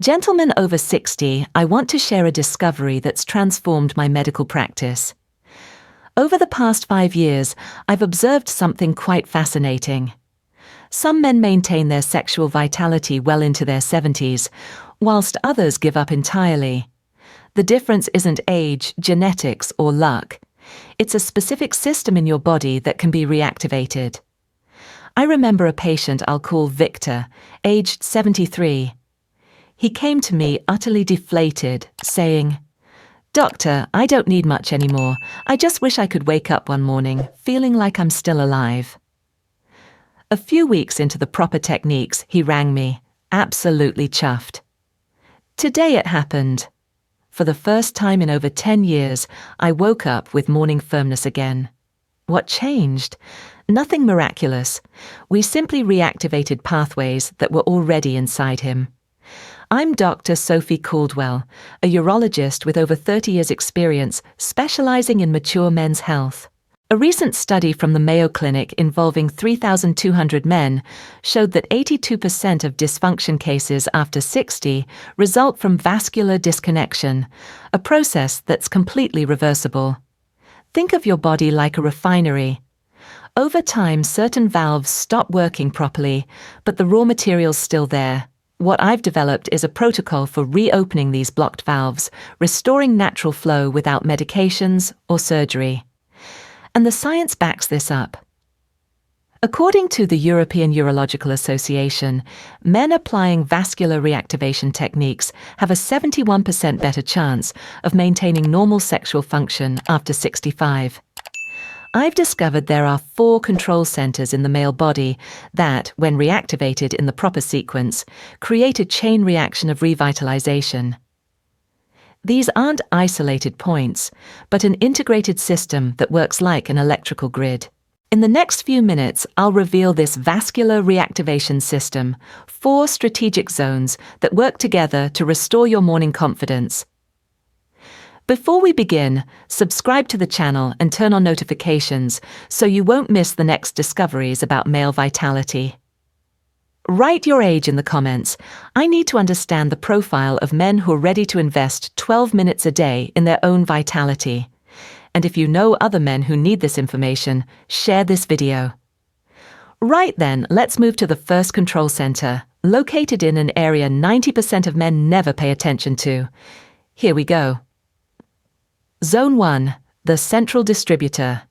Gentlemen over 60, I want to share a discovery that's transformed my medical practice. Over the past 5 years, I've observed something quite fascinating. Some men maintain their sexual vitality well into their 70s, whilst others give up entirely. The difference isn't age, genetics, or luck. It's a specific system in your body that can be reactivated. I remember a patient I'll call Victor, aged 73. He came to me utterly deflated, saying, "Doctor, I don't need much anymore. I just wish I could wake up one morning feeling like I'm still alive." A few weeks into the proper techniques, he rang me, absolutely chuffed. Today it happened. For the first time in over 10 years, I woke up with morning firmness again. What changed? Nothing miraculous. We simply reactivated pathways that were already inside him. I'm Dr. Sophie Caldwell, a urologist with over 30 years' experience specialising in mature men's health. A recent study from the Mayo Clinic involving 3,200 men showed that 82% of dysfunction cases after 60 result from vascular disconnection, a process that's completely reversible. Think of your body like a refinery. Over time, certain valves stop working properly, but the raw material's still there. What I've developed is a protocol for reopening these blocked valves, restoring natural flow without medications or surgery. And the science backs this up. According to the European Urological Association, men applying vascular reactivation techniques have a 71% better chance of maintaining normal sexual function after 65. I've discovered there are 4 control centers in the male body that, when reactivated in the proper sequence, create a chain reaction of revitalization. These aren't isolated points, but an integrated system that works like an electrical grid. In the next few minutes, I'll reveal this vascular reactivation system, 4 strategic zones that work together to restore your morning confidence. Before we begin, subscribe to the channel and turn on notifications so you won't miss the next discoveries about male vitality. Write your age in the comments. I need to understand the profile of men who are ready to invest 12 minutes a day in their own vitality. And if you know other men who need this information, share this video. Right then, let's move to the first control center, located in an area 90% of men never pay attention to. Here we go. Zone 1, the Central Distributor.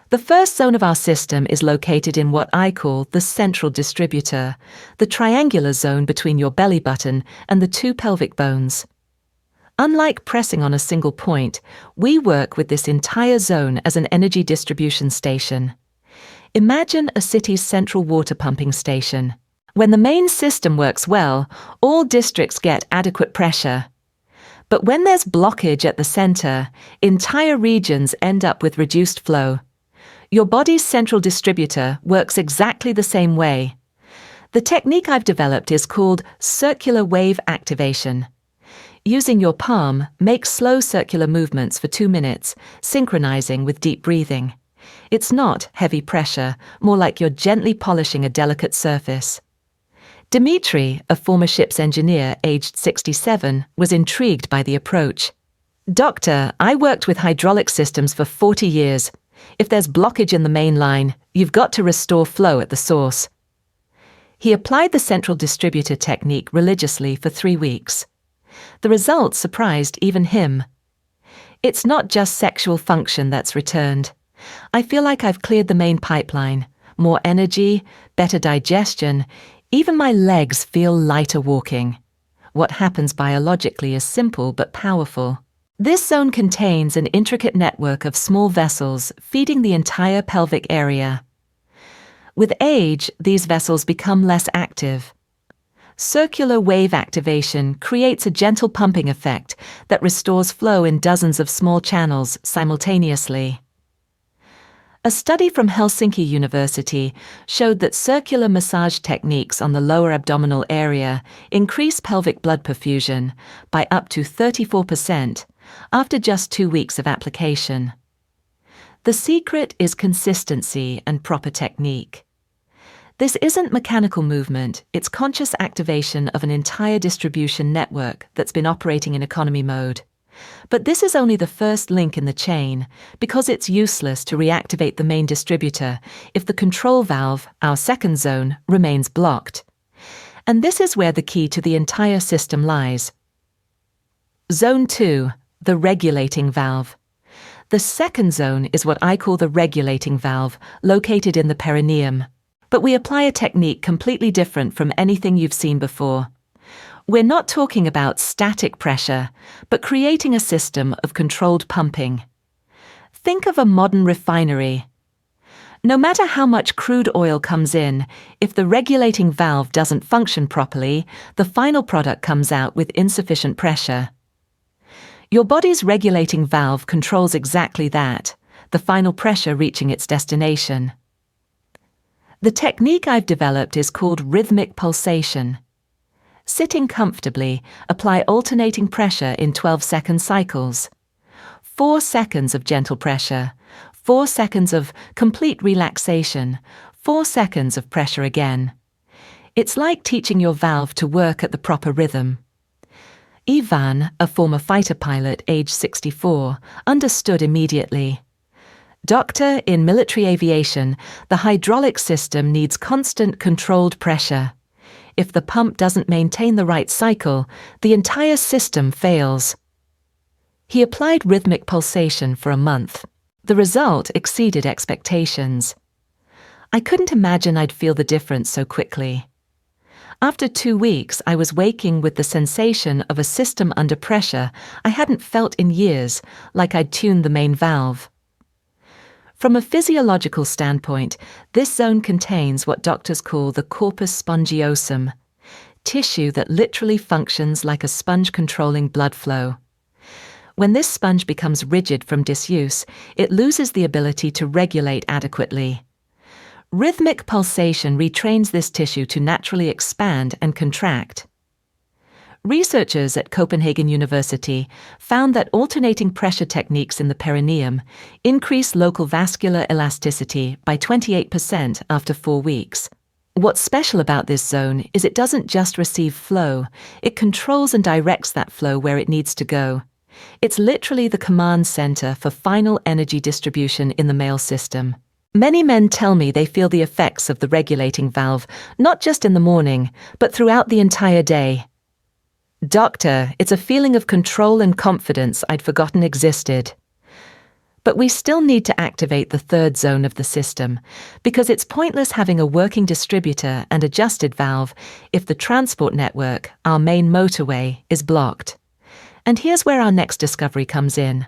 The first zone of our system is located in what I call the Central Distributor, the triangular zone between your belly button and the 2 pelvic bones. Unlike pressing on a single point, we work with this entire zone as an energy distribution station. Imagine a city's central water pumping station. When the main system works well, all districts get adequate pressure. But when there's blockage at the center, entire regions end up with reduced flow. Your body's central distributor works exactly the same way. The technique I've developed is called circular wave activation. Using your palm, make slow circular movements for 2 minutes, synchronizing with deep breathing. It's not heavy pressure, more like you're gently polishing a delicate surface. Dimitri, a former ship's engineer aged 67, was intrigued by the approach. "Doctor, I worked with hydraulic systems for 40 years. If there's blockage in the main line, you've got to restore flow at the source." He applied the central distributor technique religiously for 3 weeks. The results surprised even him. It's not just sexual function that's returned. I feel like I've cleared the main pipeline. More energy, better digestion. Even my legs feel lighter walking. What happens biologically is simple but powerful. This zone contains an intricate network of small vessels feeding the entire pelvic area. With age, these vessels become less active. Circular wave activation creates a gentle pumping effect that restores flow in dozens of small channels simultaneously. A study from Helsinki University showed that circular massage techniques on the lower abdominal area increase pelvic blood perfusion by up to 34% after just 2 weeks of application. The secret is consistency and proper technique. This isn't mechanical movement, it's conscious activation of an entire distribution network that's been operating in economy mode. But this is only the first link in the chain, because it's useless to reactivate the main distributor if the control valve, our second zone, remains blocked. And this is where the key to the entire system lies. Zone 2, the regulating valve. The second zone is what I call the regulating valve, located in the perineum. But we apply a technique completely different from anything you've seen before. We're not talking about static pressure, but creating a system of controlled pumping. Think of a modern refinery. No matter how much crude oil comes in, if the regulating valve doesn't function properly, the final product comes out with insufficient pressure. Your body's regulating valve controls exactly that, the final pressure reaching its destination. The technique I've developed is called rhythmic pulsation. Sitting comfortably, apply alternating pressure in 12-second cycles. 4 seconds of gentle pressure, 4 seconds of complete relaxation, 4 seconds of pressure again. It's like teaching your valve to work at the proper rhythm. Ivan, a former fighter pilot aged 64, understood immediately. Doctor, in military aviation, the hydraulic system needs constant controlled pressure. If the pump doesn't maintain the right cycle, the entire system fails. He applied rhythmic pulsation for a month. The result exceeded expectations. I couldn't imagine I'd feel the difference so quickly. After 2 weeks, I was waking with the sensation of a system under pressure I hadn't felt in years, like I'd tuned the main valve. From a physiological standpoint, this zone contains what doctors call the corpus spongiosum, tissue that literally functions like a sponge controlling blood flow. When this sponge becomes rigid from disuse, it loses the ability to regulate adequately. Rhythmic pulsation retrains this tissue to naturally expand and contract. Researchers at Copenhagen University found that alternating pressure techniques in the perineum increase local vascular elasticity by 28% after 4 weeks. What's special about this zone is it doesn't just receive flow, it controls and directs that flow where it needs to go. It's literally the command center for final energy distribution in the male system. Many men tell me they feel the effects of the regulating valve, not just in the morning, but throughout the entire day. Doctor, it's a feeling of control and confidence I'd forgotten existed. But we still need to activate the third zone of the system, because it's pointless having a working distributor and adjusted valve if the transport network, our main motorway, is blocked. And here's where our next discovery comes in.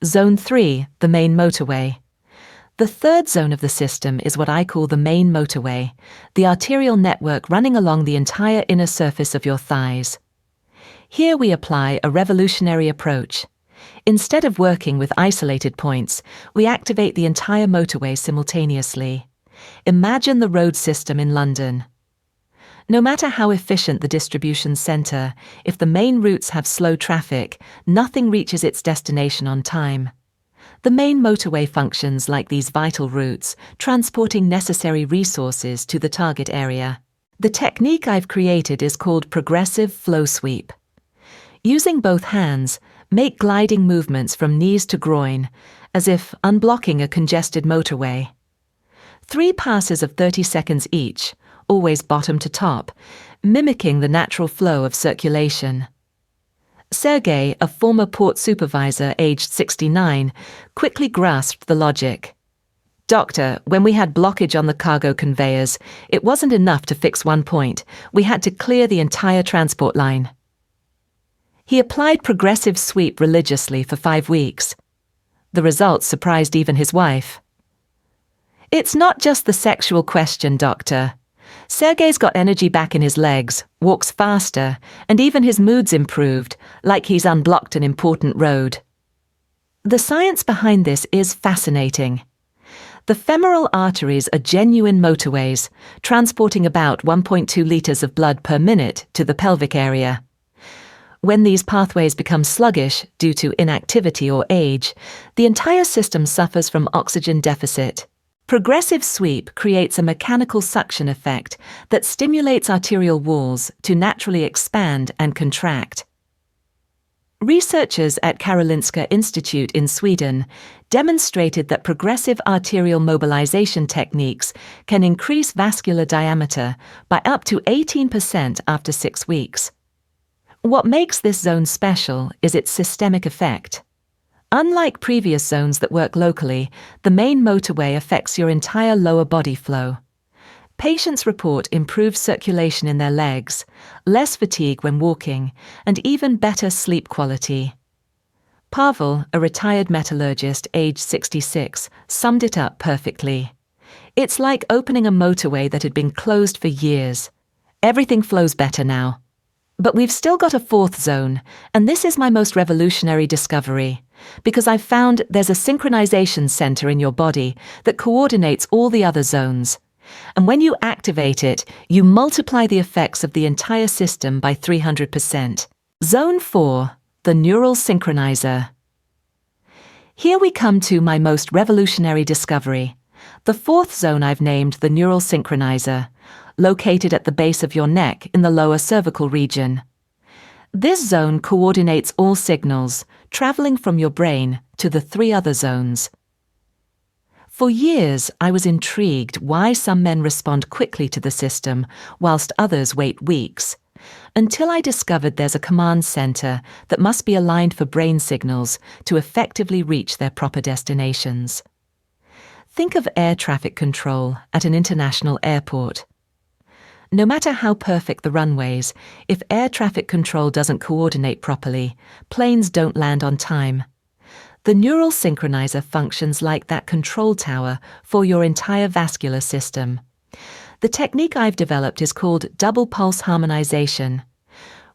Zone 3, the main motorway. The third zone of the system is what I call the main motorway, the arterial network running along the entire inner surface of your thighs. Here we apply a revolutionary approach. Instead of working with isolated points, we activate the entire motorway simultaneously. Imagine the road system in London. No matter how efficient the distribution centre, if the main routes have slow traffic, nothing reaches its destination on time. The main motorway functions like these vital routes, transporting necessary resources to the target area. The technique I've created is called progressive flow sweep. Using both hands, make gliding movements from knees to groin, as if unblocking a congested motorway. 3 passes of 30 seconds each, always bottom to top, mimicking the natural flow of circulation. Sergei, a former port supervisor aged 69, quickly grasped the logic. Doctor, when we had blockage on the cargo conveyors, it wasn't enough to fix one point. We had to clear the entire transport line. He applied progressive sweep religiously for 5 weeks. The results surprised even his wife. It's not just the sexual question, Doctor. Sergei's got energy back in his legs, walks faster, and even his mood's improved, like he's unblocked an important road. The science behind this is fascinating. The femoral arteries are genuine motorways, transporting about 1.2 litres of blood per minute to the pelvic area. When these pathways become sluggish due to inactivity or age, the entire system suffers from oxygen deficit. Progressive sweep creates a mechanical suction effect that stimulates arterial walls to naturally expand and contract. Researchers at Karolinska Institute in Sweden demonstrated that progressive arterial mobilization techniques can increase vascular diameter by up to 18% after 6 weeks. What makes this zone special is its systemic effect. Unlike previous zones that work locally, the main motorway affects your entire lower body flow. Patients report improved circulation in their legs, less fatigue when walking, and even better sleep quality. Pavel, a retired metallurgist aged 66, summed it up perfectly. It's like opening a motorway that had been closed for years. Everything flows better now. But we've still got a fourth zone, and this is my most revolutionary discovery, because I've found there's a synchronization center in your body that coordinates all the other zones. And when you activate it, you multiply the effects of the entire system by 300%. Zone 4, the Neural Synchroniser. Here we come to my most revolutionary discovery, the fourth zone I've named the Neural Synchroniser, located at the base of your neck in the lower cervical region. This zone coordinates all signals, traveling from your brain to the 3 other zones. For years, I was intrigued why some men respond quickly to the system, whilst others wait weeks, until I discovered there's a command center that must be aligned for brain signals to effectively reach their proper destinations. Think of air traffic control at an international airport. No matter how perfect the runways, if air traffic control doesn't coordinate properly, planes don't land on time. The Neural Synchroniser functions like that control tower for your entire vascular system. The technique I've developed is called double pulse harmonization.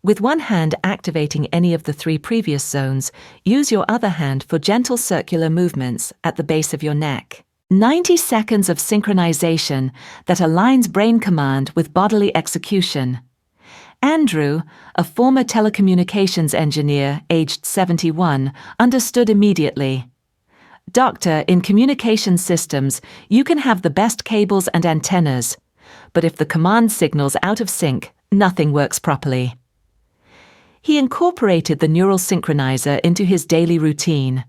With one hand activating any of the 3 previous zones, use your other hand for gentle circular movements at the base of your neck. 90 seconds of synchronization that aligns brain command with bodily execution. Andrew, a former telecommunications engineer aged 71, understood immediately. Doctor, in communication systems, you can have the best cables and antennas, but if the command signal's out of sync, nothing works properly. He incorporated the Neural Synchroniser into his daily routine.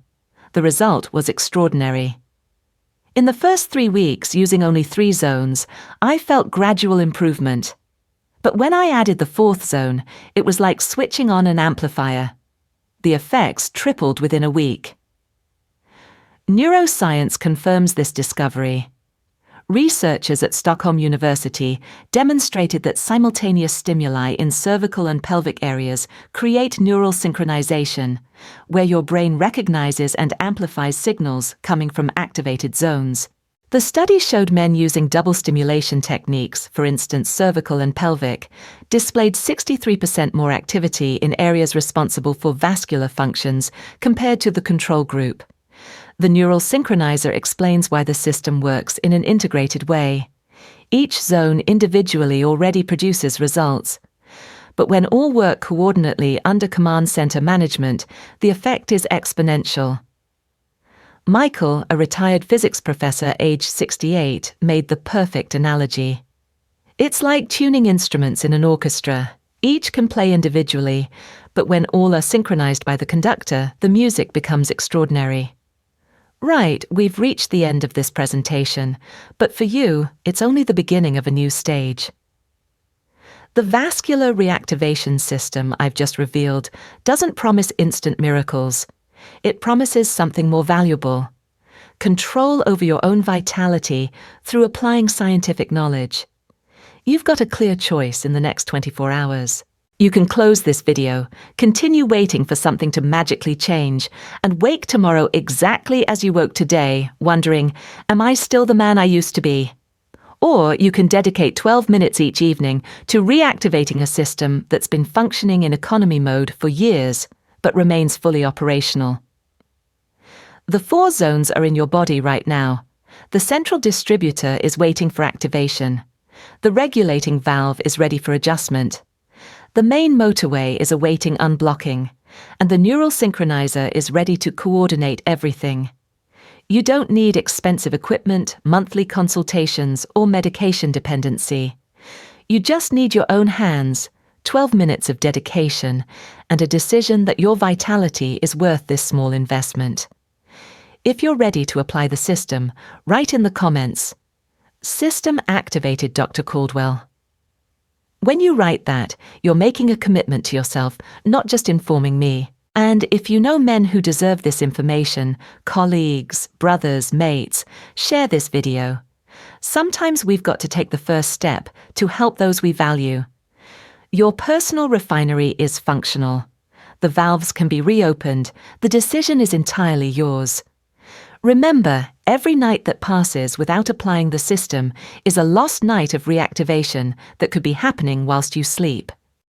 The result was extraordinary. In the first 3 weeks, using only 3 zones, I felt gradual improvement. But when I added the 4th zone, it was like switching on an amplifier. The effects tripled within a week. Neuroscience confirms this discovery. Researchers at Stockholm University demonstrated that simultaneous stimuli in cervical and pelvic areas create neural synchronization, where your brain recognizes and amplifies signals coming from activated zones. The study showed men using double stimulation techniques, for instance cervical and pelvic, displayed 63% more activity in areas responsible for vascular functions compared to the control group. The Neural Synchroniser explains why the system works in an integrated way. Each zone individually already produces results. But when all work coordinately under command center management, the effect is exponential. Michael, a retired physics professor aged 68, made the perfect analogy. It's like tuning instruments in an orchestra. Each can play individually, but when all are synchronized by the conductor, the music becomes extraordinary. Right, we've reached the end of this presentation, but for you, it's only the beginning of a new stage. The vascular reactivation system I've just revealed doesn't promise instant miracles. It promises something more valuable: control over your own vitality through applying scientific knowledge. You've got a clear choice in the next 24 hours. You can close this video, continue waiting for something to magically change, and wake tomorrow exactly as you woke today, wondering, am I still the man I used to be? Or you can dedicate 12 minutes each evening to reactivating a system that's been functioning in economy mode for years, but remains fully operational. The 4 zones are in your body right now. The Central Distributor is waiting for activation. The regulating valve is ready for adjustment. The Main Motorway is awaiting unblocking, and the Neural Synchroniser is ready to coordinate everything. You don't need expensive equipment, monthly consultations, or medication dependency. You just need your own hands, 12 minutes of dedication, and a decision that your vitality is worth this small investment. If you're ready to apply the system, write in the comments, "System activated, Dr. Caldwell." When you write that, you're making a commitment to yourself, not just informing me. And if you know men who deserve this information, colleagues, brothers, mates, share this video. Sometimes we've got to take the first step to help those we value. Your personal refinery is functional. The valves can be reopened. The decision is entirely yours. Remember, every night that passes without applying the system is a lost night of reactivation that could be happening whilst you sleep.